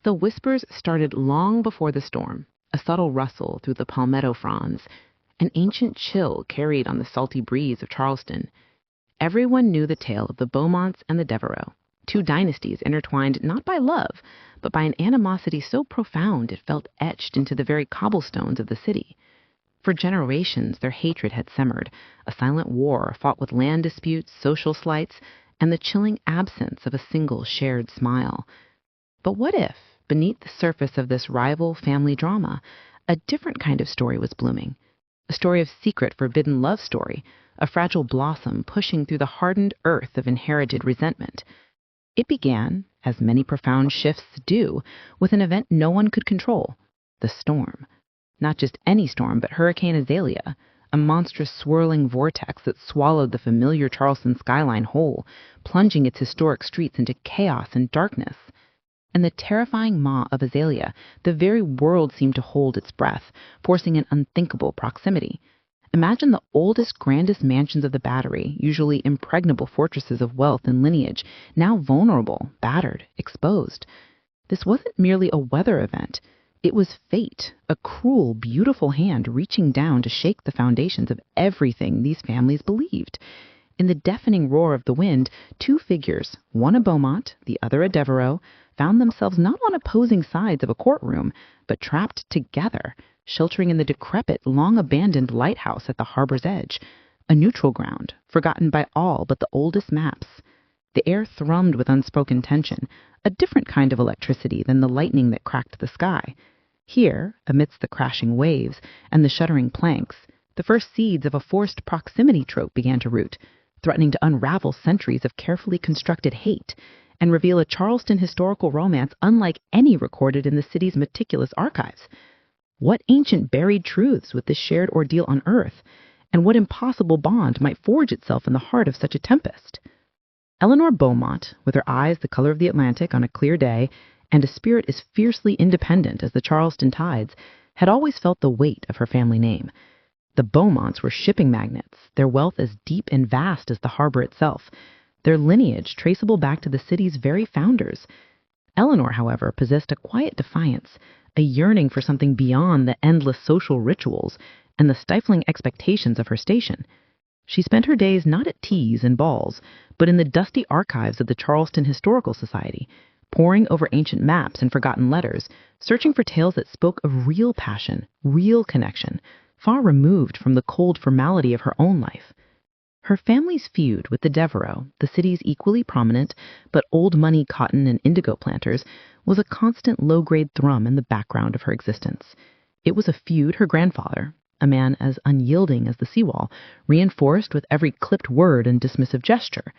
The whispers started long before the storm, a subtle rustle through the palmetto fronds, an ancient chill carried on the salty breeze of Charleston. Everyone knew the tale of the Beaumonts and the Deverauxs, two dynasties intertwined not by love, but by an animosity so profound it felt etched into the very cobblestones of the city. For generations their hatred had simmered, a silent war fought with land disputes, social slights, and the chilling absence of a single shared smile. But what if, beneath the surface of this rival family drama, a different kind of story was blooming? A story of secret, forbidden love story, a fragile blossom pushing through the hardened earth of inherited resentment. It began, as many profound shifts do, with an event no one could control, the storm. Not just any storm, but Hurricane Azalea, a monstrous swirling vortex that swallowed the familiar Charleston skyline whole, plunging its historic streets into chaos and darkness. And the terrifying maw of Azalea, the very world seemed to hold its breath, forcing an unthinkable proximity. Imagine the oldest, grandest mansions of the Battery, usually impregnable fortresses of wealth and lineage, now vulnerable, battered, exposed. This wasn't merely a weather event. It was fate, a cruel, beautiful hand reaching down to shake the foundations of everything these families believed. In the deafening roar of the wind, two figures, one a Beaumont, the other a Deverauxs, found themselves not on opposing sides of a courtroom, but trapped together, sheltering in the decrepit, long-abandoned lighthouse at the harbor's edge, a neutral ground, forgotten by all but the oldest maps. The air thrummed with unspoken tension, a different kind of electricity than the lightning that cracked the sky. Here, amidst the crashing waves and the shuddering planks, the first seeds of a forced proximity trope began to root, threatening to unravel centuries of carefully constructed hate and reveal a Charleston historical romance unlike any recorded in the city's meticulous archives. What ancient buried truths would this shared ordeal unearth, and what impossible bond might forge itself in the heart of such a tempest? Eleanor Beaumont, with her eyes the color of the Atlantic on a clear day, and a spirit as fiercely independent as the Charleston tides, had always felt the weight of her family name. The Beaumonts were shipping magnates, their wealth as deep and vast as the harbor itself, their lineage traceable back to the city's very founders. Eleanor, however, possessed a quiet defiance, a yearning for something beyond the endless social rituals and the stifling expectations of her station. She spent her days not at teas and balls, but in the dusty archives of the Charleston Historical Society, poring over ancient maps and forgotten letters, searching for tales that spoke of real passion, real connection, far removed from the cold formality of her own life. Her family's feud with the Deverauxs, the city's equally prominent but old-money cotton and indigo planters, was a constant low-grade thrum in the background of her existence. It was a feud her grandfather, a man as unyielding as the seawall, reinforced with every clipped word and dismissive gesture.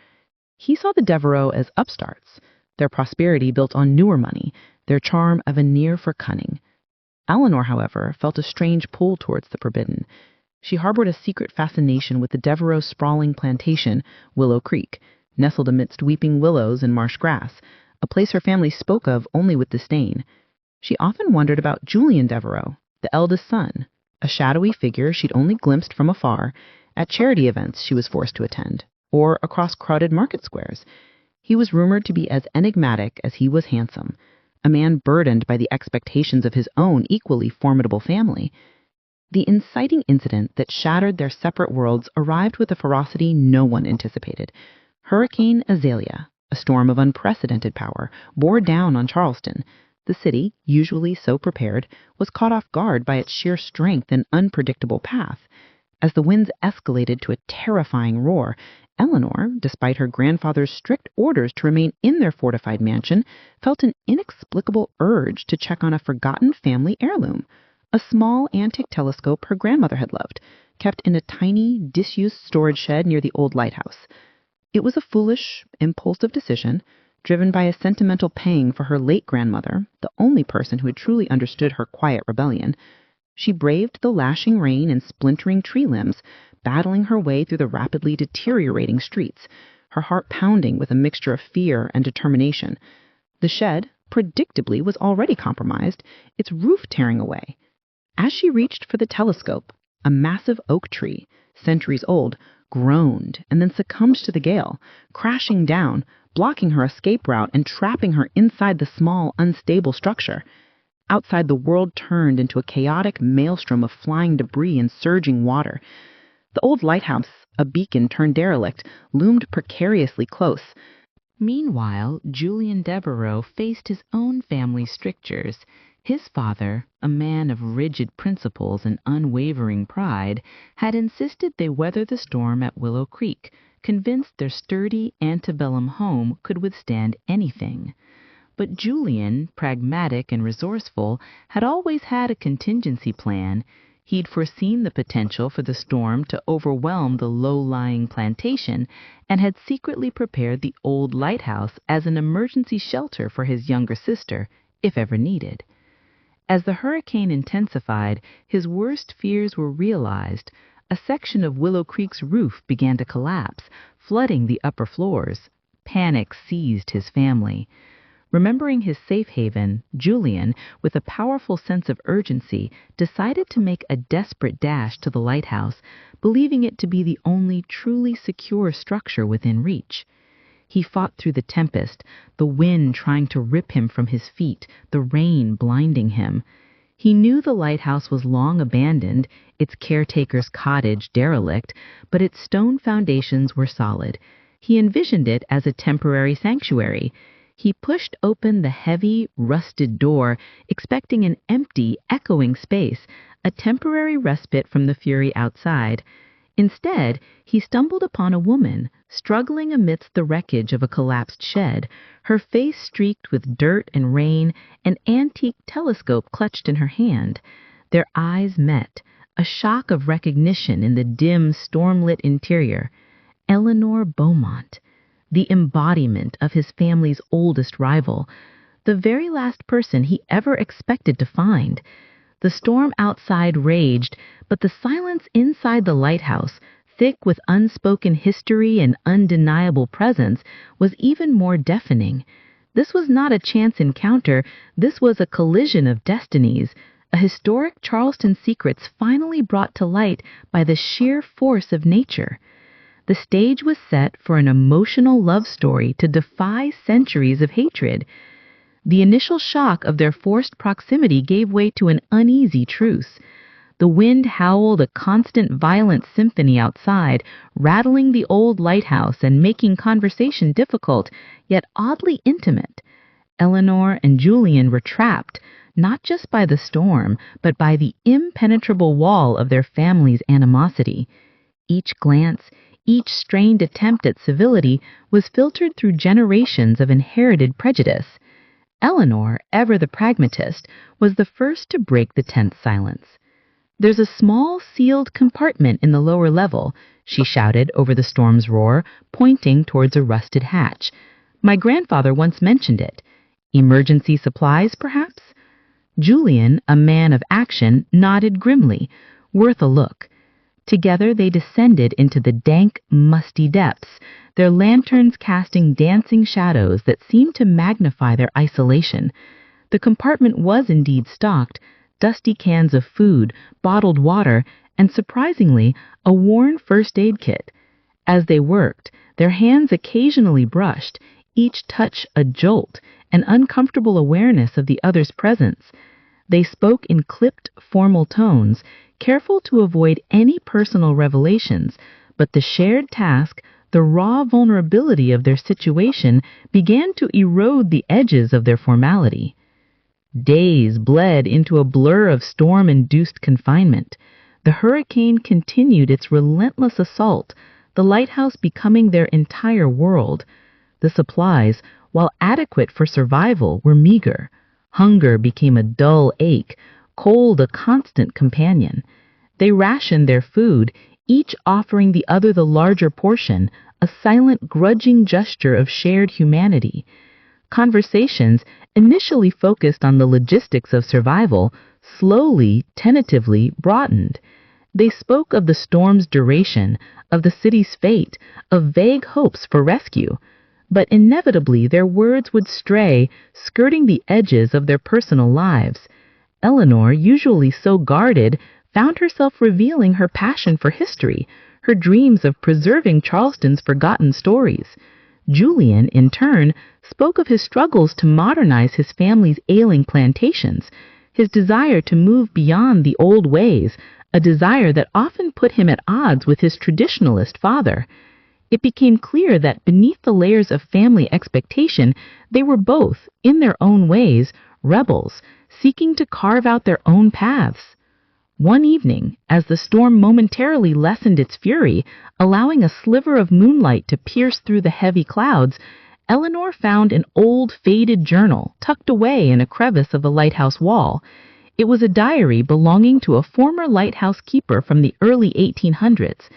He saw the Deverauxs as upstarts, their prosperity built on newer money, their charm a veneer for cunning. Eleanor, however, felt a strange pull towards the forbidden. She harbored a secret fascination with the Deverauxs' sprawling plantation, Willow Creek, nestled amidst weeping willows and marsh grass, a place her family spoke of only with disdain. She often wondered about Julian Deverauxs, the eldest son, a shadowy figure she'd only glimpsed from afar at charity events she was forced to attend, or across crowded market squares. He was rumored to be as enigmatic as he was handsome, a man burdened by the expectations of his own equally formidable family. The inciting incident that shattered their separate worlds arrived with a ferocity no one anticipated. Hurricane Azalea, a storm of unprecedented power, bore down on Charleston. The city, usually so prepared, was caught off guard by its sheer strength and unpredictable path. As the winds escalated to a terrifying roar, Eleanor, despite her grandfather's strict orders to remain in their fortified mansion, felt an inexplicable urge to check on a forgotten family heirloom, a small antique telescope her grandmother had loved, kept in a tiny, disused storage shed near the old lighthouse. It was a foolish, impulsive decision, driven by a sentimental pang for her late grandmother, the only person who had truly understood her quiet rebellion. She braved the lashing rain and splintering tree limbs, battling her way through the rapidly deteriorating streets, her heart pounding with a mixture of fear and determination. The shed, predictably, was already compromised, its roof tearing away. As she reached for the telescope, a massive oak tree, centuries old, groaned and then succumbed to the gale, crashing down, blocking her escape route and trapping her inside the small, unstable structure. Outside, the world turned into a chaotic maelstrom of flying debris and surging water. The old lighthouse, a beacon turned derelict, loomed precariously close. Meanwhile, Julian Deverauxs faced his own family strictures. His father, a man of rigid principles and unwavering pride, had insisted they weather the storm at Willow Creek, convinced their sturdy antebellum home could withstand anything. But Julian, pragmatic and resourceful, had always had a contingency plan. He'd foreseen the potential for the storm to overwhelm the low-lying plantation and had secretly prepared the old lighthouse as an emergency shelter for his younger sister, if ever needed. As the hurricane intensified, his worst fears were realized. A section of Willow Creek's roof began to collapse, flooding the upper floors. Panic seized his family. Remembering his safe haven, Julian, with a powerful sense of urgency, decided to make a desperate dash to the lighthouse, believing it to be the only truly secure structure within reach. He fought through the tempest, the wind trying to rip him from his feet, the rain blinding him. He knew the lighthouse was long abandoned, its caretaker's cottage derelict, but its stone foundations were solid. He envisioned it as a temporary sanctuary. He pushed open the heavy, rusted door, expecting an empty, echoing space, a temporary respite from the fury outside. Instead, he stumbled upon a woman, struggling amidst the wreckage of a collapsed shed, her face streaked with dirt and rain, an antique telescope clutched in her hand. Their eyes met, a shock of recognition in the dim, storm-lit interior. Eleanor Beaumont, the embodiment of his family's oldest rival, the very last person he ever expected to find. The storm outside raged, but the silence inside the lighthouse, thick with unspoken history and undeniable presence, was even more deafening. This was not a chance encounter, this was a collision of destinies, a historic Charleston secrets finally brought to light by the sheer force of nature. The stage was set for an emotional love story to defy centuries of hatred. The initial shock of their forced proximity gave way to an uneasy truce. The wind howled a constant violent symphony outside, rattling the old lighthouse and making conversation difficult, yet oddly intimate. Eleanor and Julian were trapped, not just by the storm, but by the impenetrable wall of their family's animosity. Each glance, each strained attempt at civility was filtered through generations of inherited prejudice. Eleanor, ever the pragmatist, was the first to break the tense silence. "There's a small sealed compartment in the lower level," she shouted over the storm's roar, pointing towards a rusted hatch. "My grandfather once mentioned it. Emergency supplies, perhaps?" Julian, a man of action, nodded grimly. "Worth a look." Together they descended into the dank, musty depths, their lanterns casting dancing shadows that seemed to magnify their isolation. The compartment was indeed stocked, dusty cans of food, bottled water, and surprisingly, a worn first aid kit. As they worked, their hands occasionally brushed, each touch a jolt, an uncomfortable awareness of the other's presence. They spoke in clipped, formal tones, careful to avoid any personal revelations, but the shared task, the raw vulnerability of their situation, began to erode the edges of their formality. Days bled into a blur of storm-induced confinement. The hurricane continued its relentless assault, the lighthouse becoming their entire world. The supplies, while adequate for survival, were meager. Hunger became a dull ache, cold a constant companion. They rationed their food, each offering the other the larger portion, a silent, grudging gesture of shared humanity. Conversations, initially focused on the logistics of survival, slowly, tentatively broadened. They spoke of the storm's duration, of the city's fate, of vague hopes for rescue. But inevitably their words would stray, skirting the edges of their personal lives. Eleanor, usually so guarded, found herself revealing her passion for history, her dreams of preserving Charleston's forgotten stories. Julian, in turn, spoke of his struggles to modernize his family's ailing plantations, his desire to move beyond the old ways, a desire that often put him at odds with his traditionalist father. It became clear that beneath the layers of family expectation, they were both, in their own ways, rebels, seeking to carve out their own paths. One evening, as the storm momentarily lessened its fury, allowing a sliver of moonlight to pierce through the heavy clouds, Eleanor found an old, faded journal tucked away in a crevice of the lighthouse wall. It was a diary belonging to a former lighthouse keeper from the early 1800s.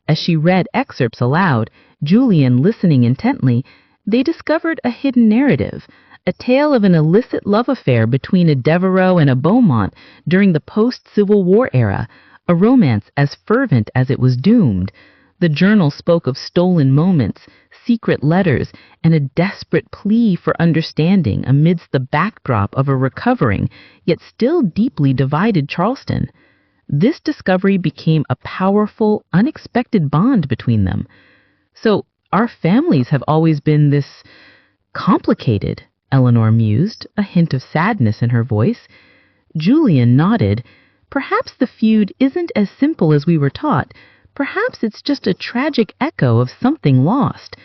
As she read excerpts aloud, Julian listening intently, they discovered a hidden narrative, a tale of an illicit love affair between a Deverauxs and a Beaumont during the post-Civil War era, a romance as fervent as it was doomed. The journal spoke of stolen moments, secret letters, and a desperate plea for understanding amidst the backdrop of a recovering, yet still deeply divided Charleston. This discovery became a powerful, unexpected bond between them. "So, our families have always been this complicated," Eleanor mused, a hint of sadness in her voice. Julian nodded. "Perhaps the feud isn't as simple as we were taught. Perhaps it's just a tragic echo of something lost."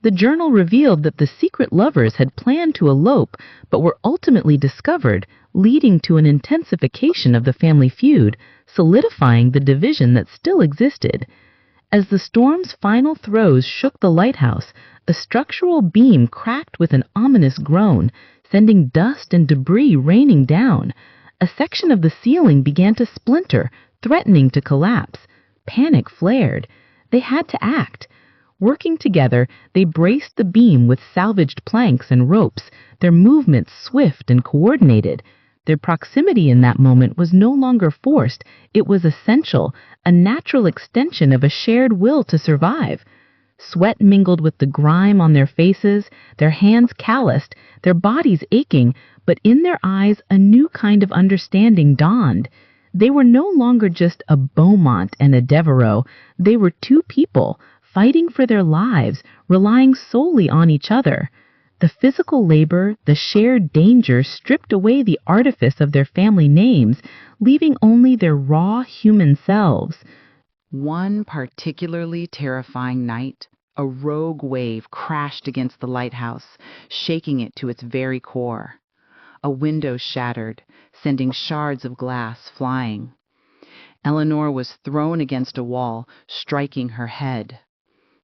The journal revealed that the secret lovers had planned to elope, but were ultimately discovered, leading to an intensification of the family feud, solidifying the division that still existed. As the storm's final throes shook the lighthouse, a structural beam cracked with an ominous groan, sending dust and debris raining down. A section of the ceiling began to splinter, threatening to collapse. Panic flared. They had to act. Working together, they braced the beam with salvaged planks and ropes, their movements swift and coordinated. Their proximity in that moment was no longer forced. It was essential, a natural extension of a shared will to survive. Sweat mingled with the grime on their faces, their hands calloused, their bodies aching, but in their eyes a new kind of understanding dawned. They were no longer just a Beaumont and a Deverauxs. They were two people, fighting for their lives, relying solely on each other. The physical labor, the shared danger stripped away the artifice of their family names, leaving only their raw human selves. One particularly terrifying night, a rogue wave crashed against the lighthouse, shaking it to its very core. A window shattered, sending shards of glass flying. Eleanor was thrown against a wall, striking her head.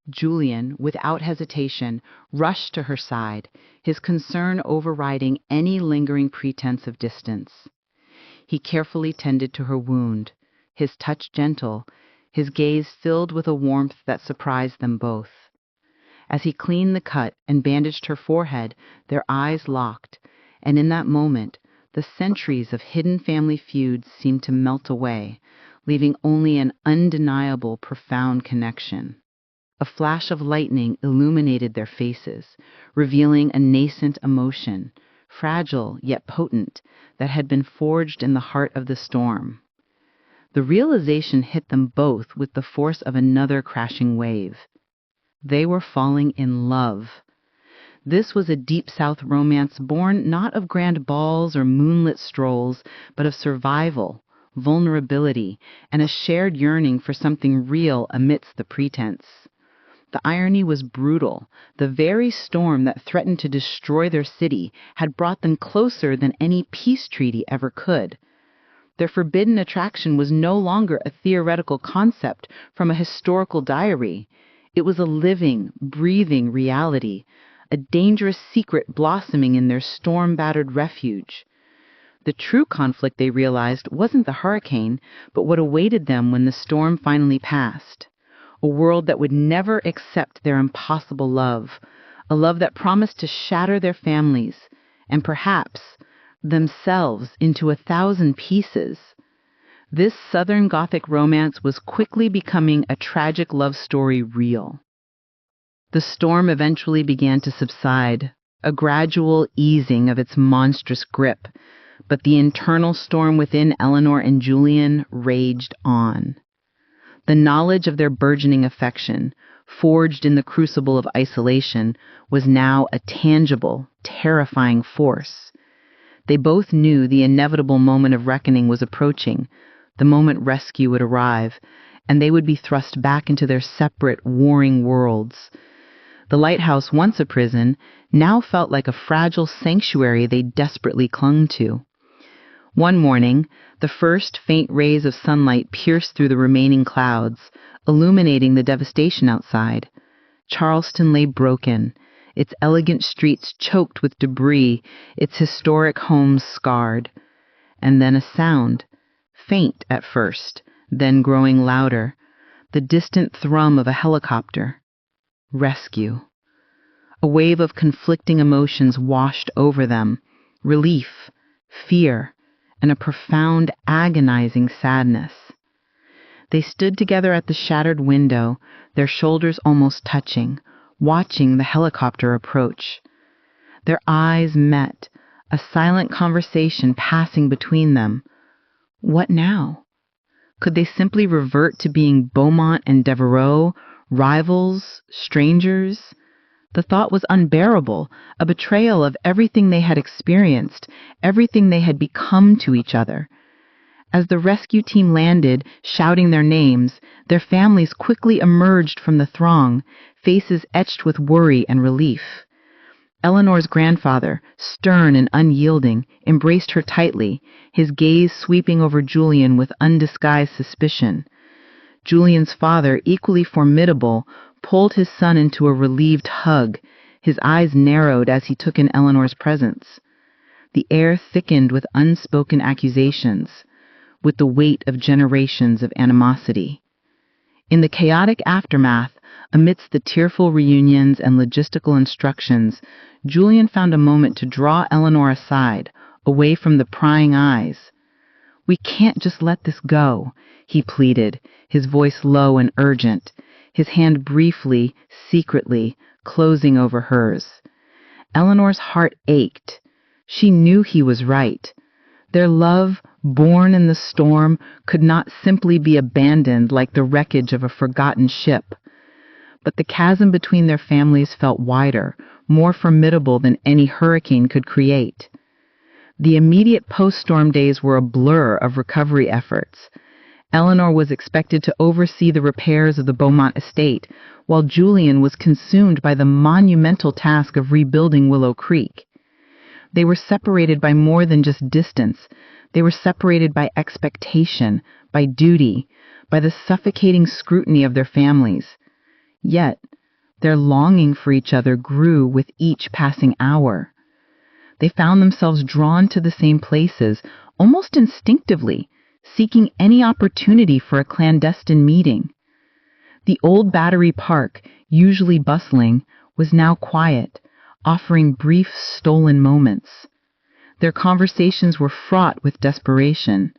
Julian, without hesitation, rushed to her side, his concern overriding any lingering pretense of distance. He carefully tended to her wound, his touch gentle, his gaze filled with a warmth that surprised them both. As he cleaned the cut and bandaged her forehead, their eyes locked, and in that moment, the centuries of hidden family feuds seemed to melt away, leaving only an undeniable, profound connection. A flash of lightning illuminated their faces, revealing a nascent emotion, fragile yet potent, that had been forged in the heart of the storm. The realization hit them both with the force of another crashing wave. They were falling in love. This was a Deep South romance born not of grand balls or moonlit strolls, but of survival, vulnerability, and a shared yearning for something real amidst the pretense. The irony was brutal. The very storm that threatened to destroy their city had brought them closer than any peace treaty ever could. Their forbidden attraction was no longer a theoretical concept from a historical diary. It was a living, breathing reality, a dangerous secret blossoming in their storm-battered refuge. The true conflict, they realized, wasn't the hurricane, but what awaited them when the storm finally passed. A world that would never accept their impossible love, a love that promised to shatter their families, and perhaps themselves into 1,000 pieces. This Southern Gothic romance was quickly becoming a tragic love story real. The storm eventually began to subside, a gradual easing of its monstrous grip, but the internal storm within Eleanor and Julian raged on. The knowledge of their burgeoning affection, forged in the crucible of isolation, was now a tangible, terrifying force. They both knew the inevitable moment of reckoning was approaching, the moment rescue would arrive, and they would be thrust back into their separate, warring worlds. The lighthouse, once a prison, now felt like a fragile sanctuary they desperately clung to. One morning, the first faint rays of sunlight pierced through the remaining clouds, illuminating the devastation outside. Charleston lay broken, its elegant streets choked with debris, its historic homes scarred. And then a sound, faint at first, then growing louder, the distant thrum of a helicopter. Rescue. A wave of conflicting emotions washed over them, relief, fear, and a profound, agonizing sadness. They stood together at the shattered window, their shoulders almost touching, watching the helicopter approach. Their eyes met, a silent conversation passing between them. What now? Could they simply revert to being Beaumont and Deverauxs, rivals, strangers? The thought was unbearable, a betrayal of everything they had experienced, everything they had become to each other. As the rescue team landed, shouting their names, their families quickly emerged from the throng, faces etched with worry and relief. Eleanor's grandfather, stern and unyielding, embraced her tightly, his gaze sweeping over Julian with undisguised suspicion. Julian's father, equally formidable, pulled his son into a relieved hug, his eyes narrowed as he took in Eleanor's presence. The air thickened with unspoken accusations, with the weight of generations of animosity. In the chaotic aftermath, amidst the tearful reunions and logistical instructions, Julian found a moment to draw Eleanor aside, away from the prying eyes. "We can't just let this go," he pleaded, his voice low and urgent, his hand briefly, secretly, closing over hers. Eleanor's heart ached. She knew he was right. Their love, born in the storm, could not simply be abandoned like the wreckage of a forgotten ship. But the chasm between their families felt wider, more formidable than any hurricane could create. The immediate post-storm days were a blur of recovery efforts. Eleanor was expected to oversee the repairs of the Beaumont estate, while Julian was consumed by the monumental task of rebuilding Willow Creek. They were separated by more than just distance. They were separated by expectation, by duty, by the suffocating scrutiny of their families. Yet, their longing for each other grew with each passing hour. They found themselves drawn to the same places, almost instinctively, seeking any opportunity for a clandestine meeting. The old Battery Park, usually bustling, was now quiet, offering brief, stolen moments. Their conversations were fraught with desperation.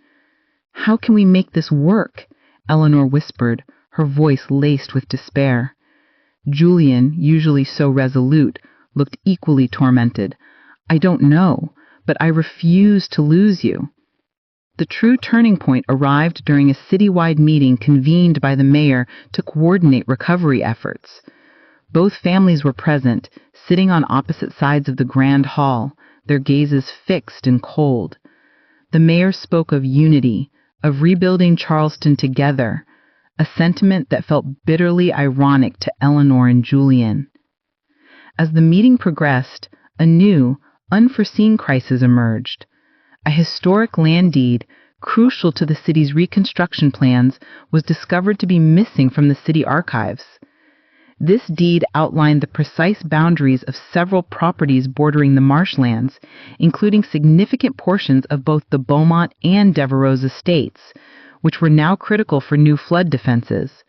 "How can we make this work?" Eleanor whispered, her voice laced with despair. Julian, usually so resolute, looked equally tormented. "I don't know, but I refuse to lose you." The true turning point arrived during a citywide meeting convened by the mayor to coordinate recovery efforts. Both families were present, sitting on opposite sides of the grand hall, their gazes fixed and cold. The mayor spoke of unity, of rebuilding Charleston together, a sentiment that felt bitterly ironic to Eleanor and Julian. As the meeting progressed, a new, unforeseen crisis emerged. A historic land deed, crucial to the city's reconstruction plans, was discovered to be missing from the city archives. This deed outlined the precise boundaries of several properties bordering the marshlands, including significant portions of both the Beaumont and Deverauxs estates, which were now critical for new flood defenses.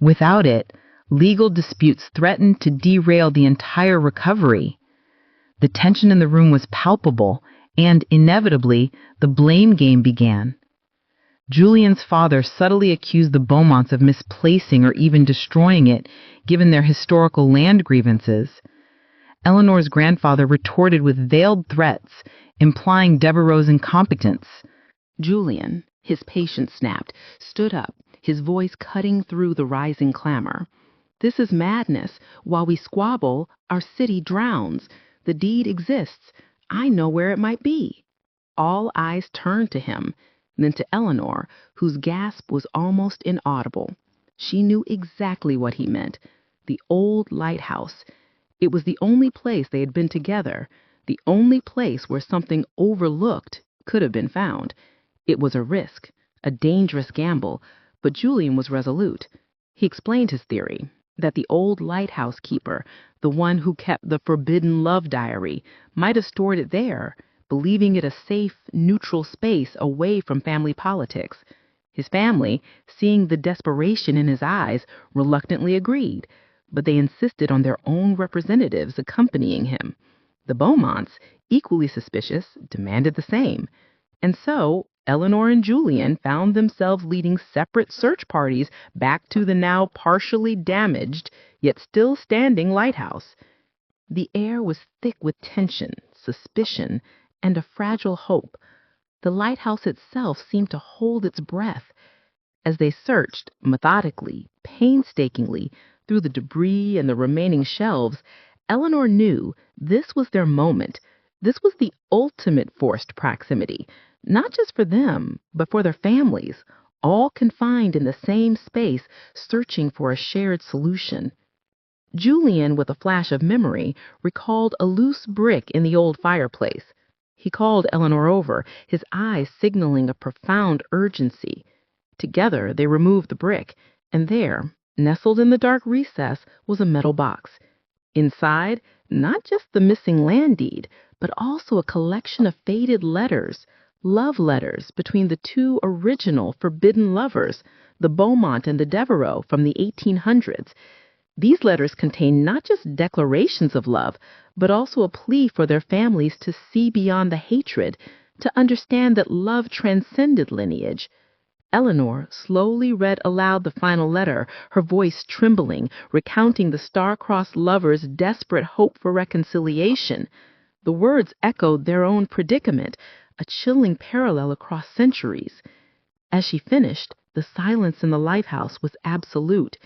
Without it, legal disputes threatened to derail the entire recovery. The tension in the room was palpable, and inevitably, the blame game began. Julian's father subtly accused the Beaumonts of misplacing or even destroying it, given their historical land grievances. Eleanor's grandfather retorted with veiled threats, implying Deverauxs' incompetence. Julian, his patience snapped, stood up, his voice cutting through the rising clamor. This is madness. While we squabble, our city drowns. The deed exists. I know where it might be." All eyes turned to him, then to Eleanor, whose gasp was almost inaudible. She knew exactly what he meant. The old lighthouse. It was the only place they had been together, the only place where something overlooked could have been found. It was a risk, a dangerous gamble, but Julian was resolute. He explained his theory, that the old lighthouse keeper, the one who kept the forbidden love diary, might have stored it there, believing it a safe, neutral space away from family politics. His family, seeing the desperation in his eyes, reluctantly agreed, but they insisted on their own representatives accompanying him. The Beaumonts, equally suspicious, demanded the same. And so Eleanor and Julian found themselves leading separate search parties back to the now partially damaged, yet still standing lighthouse. The air was thick with tension, suspicion, and a fragile hope. The lighthouse itself seemed to hold its breath. As they searched, methodically, painstakingly, through the debris and the remaining shelves, Eleanor knew this was their moment. This was the ultimate forced proximity, not just for them, but for their families, all confined in the same space, searching for a shared solution. Julian, with a flash of memory, recalled a loose brick in the old fireplace. He called Eleanor over, his eyes signaling a profound urgency. Together they removed the brick, and there, nestled in the dark recess, was a metal box. Inside, not just the missing land deed, but also a collection of faded letters, love letters between the two original forbidden lovers, the Beaumont and the Deverauxs from the 1800s. These letters contained not just declarations of love, but also a plea for their families to see beyond the hatred, to understand that love transcended lineage. Eleanor slowly read aloud the final letter, her voice trembling, recounting the star-crossed lovers' desperate hope for reconciliation. The words echoed their own predicament, a chilling parallel across centuries. As she finished, the silence in the lighthouse was absolute.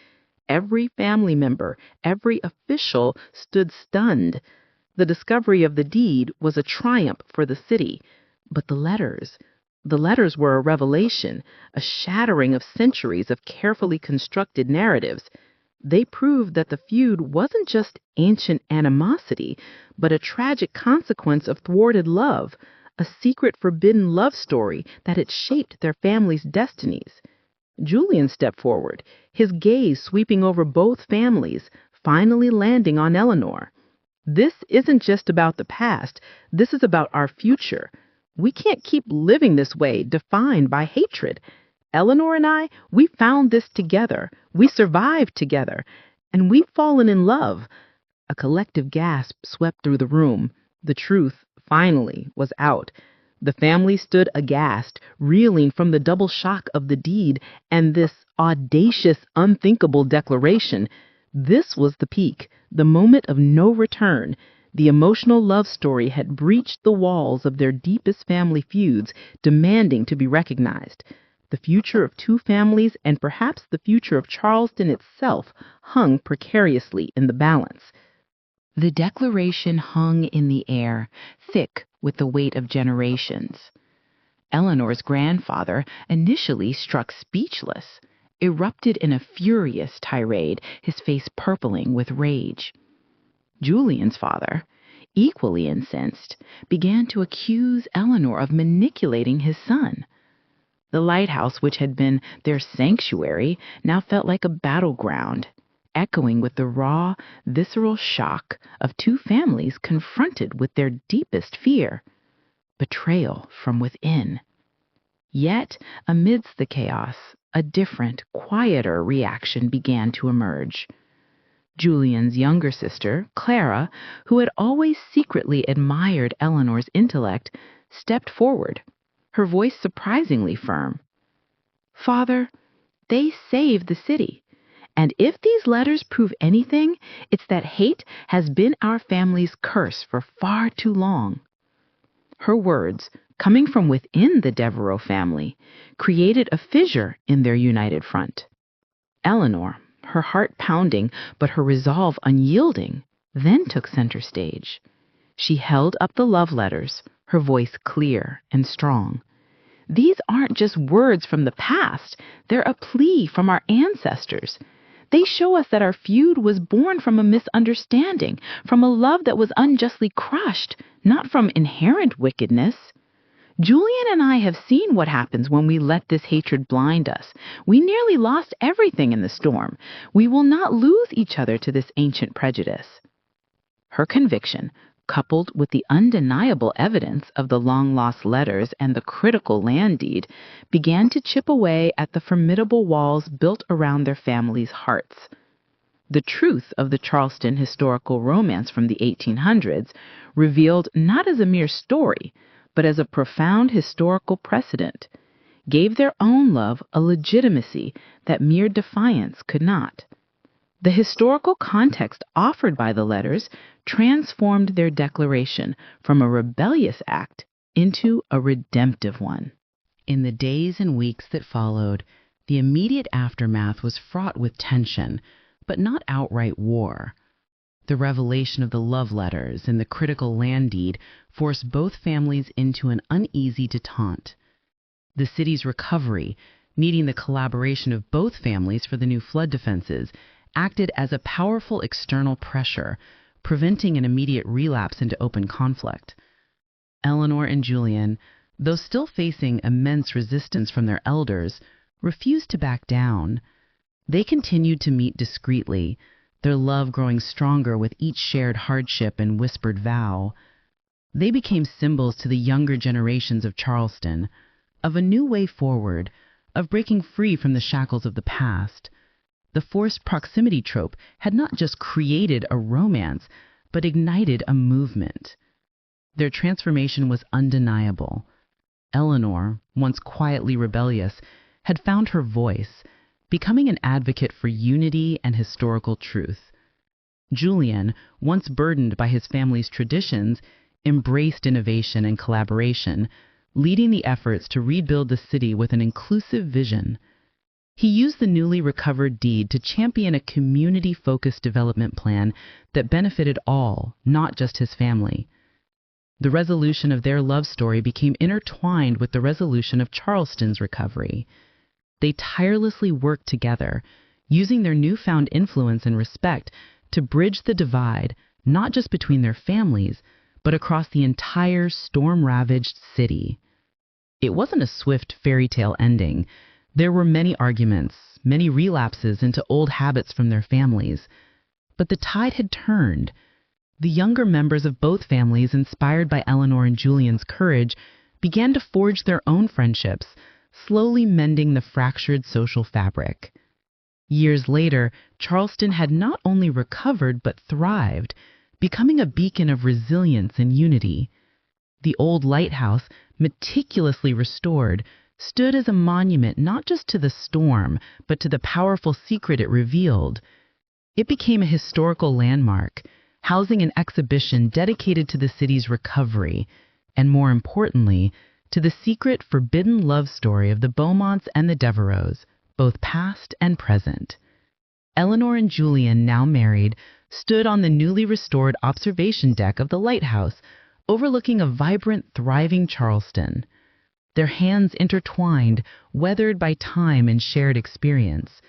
Every family member, every official stood stunned. The discovery of the deed was a triumph for the city, but the letters were a revelation, a shattering of centuries of carefully constructed narratives. They proved that the feud wasn't just ancient animosity, but a tragic consequence of thwarted love, a secret forbidden love story that had shaped their family's destinies. Julian stepped forward, his gaze sweeping over both families, finally landing on Eleanor. "This isn't just about the past. This is about our future. We can't keep living this way, defined by hatred. Eleanor and I, we found this together. We survived together. And we've fallen in love." A collective gasp swept through the room. The truth, finally, was out. The family stood aghast, reeling from the double shock of the deed and this audacious, unthinkable declaration. This was the peak, the moment of no return. The emotional love story had breached the walls of their deepest family feuds, demanding to be recognized. The future of two families, and perhaps the future of Charleston itself, hung precariously in the balance. The declaration hung in the air, thick with the weight of generations. Eleanor's grandfather, initially struck speechless, erupted in a furious tirade, his face purpling with rage. Julian's father, equally incensed, began to accuse Eleanor of manipulating his son. The lighthouse, which had been their sanctuary, now felt like a battleground, echoing with the raw, visceral shock of two families confronted with their deepest fear: betrayal from within. Yet, amidst the chaos, a different, quieter reaction began to emerge. Julian's younger sister, Clara, who had always secretly admired Eleanor's intellect, stepped forward, her voice surprisingly firm. "Father, they saved the city. And if these letters prove anything, it's that hate has been our family's curse for far too long." Her words, coming from within the Deverauxs family, created a fissure in their united front. Eleanor, her heart pounding but her resolve unyielding, then took center stage. She held up the love letters, her voice clear and strong. These aren't just words from the past, they're a plea from our ancestors. They show us that our feud was born from a misunderstanding, from a love that was unjustly crushed, not from inherent wickedness. Julian and I have seen what happens when we let this hatred blind us. We nearly lost everything in the storm. We will not lose each other to this ancient prejudice. Her conviction, coupled with the undeniable evidence of the long-lost letters and the critical land deed, began to chip away at the formidable walls built around their families' hearts. The truth of the Charleston historical romance from the 1800s, revealed not as a mere story, but as a profound historical precedent, gave their own love a legitimacy that mere defiance could not. The historical context offered by the letters transformed their declaration from a rebellious act into a redemptive one. In the days and weeks that followed, the immediate aftermath was fraught with tension, but not outright war. The revelation of the love letters and the critical land deed forced both families into an uneasy detente. The city's recovery, needing the collaboration of both families for the new flood defenses, acted as a powerful external pressure, preventing an immediate relapse into open conflict. Eleanor and Julian, though still facing immense resistance from their elders, refused to back down. They continued to meet discreetly, their love growing stronger with each shared hardship and whispered vow. They became symbols to the younger generations of Charleston, of a new way forward, of breaking free from the shackles of the past. The forced proximity trope had not just created a romance, but ignited a movement. Their transformation was undeniable. Eleanor, once quietly rebellious, had found her voice, becoming an advocate for unity and historical truth. Julian, once burdened by his family's traditions, embraced innovation and collaboration, leading the efforts to rebuild the city with an inclusive vision. He used the newly recovered deed to champion a community-focused development plan that benefited all, not just his family. The resolution of their love story became intertwined with the resolution of Charleston's recovery. They tirelessly worked together, using their newfound influence and respect to bridge the divide, not just between their families, but across the entire storm-ravaged city. It wasn't a swift fairy tale ending. There were many arguments, many relapses into old habits from their families. But the tide had turned. The younger members of both families, inspired by Eleanor and Julian's courage, began to forge their own friendships, slowly mending the fractured social fabric. Years later, Charleston had not only recovered but thrived, becoming a beacon of resilience and unity. The old lighthouse, meticulously restored, stood as a monument not just to the storm, but to the powerful secret it revealed. It became a historical landmark, housing an exhibition dedicated to the city's recovery, and more importantly, to the secret forbidden love story of the Beaumonts and the Deverauxs, both past and present. Eleanor and Julian, now married, stood on the newly restored observation deck of the lighthouse, overlooking a vibrant, thriving Charleston. Their hands intertwined, weathered by time and shared experience,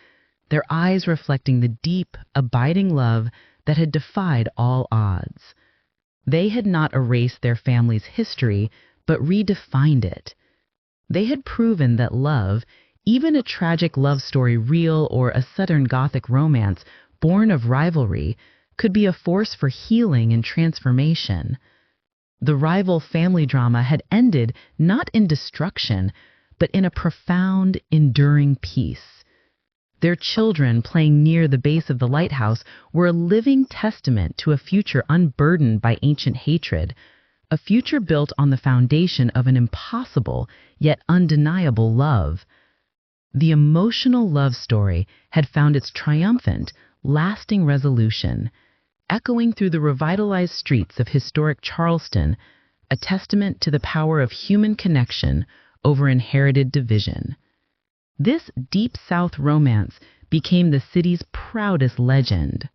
their eyes reflecting the deep, abiding love that had defied all odds. They had not erased their family's history, but redefined it. They had proven that love, even a tragic love story real or a Southern Gothic romance born of rivalry, could be a force for healing and transformation. The rival family drama had ended not in destruction, but in a profound, enduring peace. Their children, playing near the base of the lighthouse, were a living testament to a future unburdened by ancient hatred, a future built on the foundation of an impossible yet undeniable love. The emotional love story had found its triumphant, lasting resolution, echoing through the revitalized streets of historic Charleston, a testament to the power of human connection over inherited division. This Deep South romance became the city's proudest legend.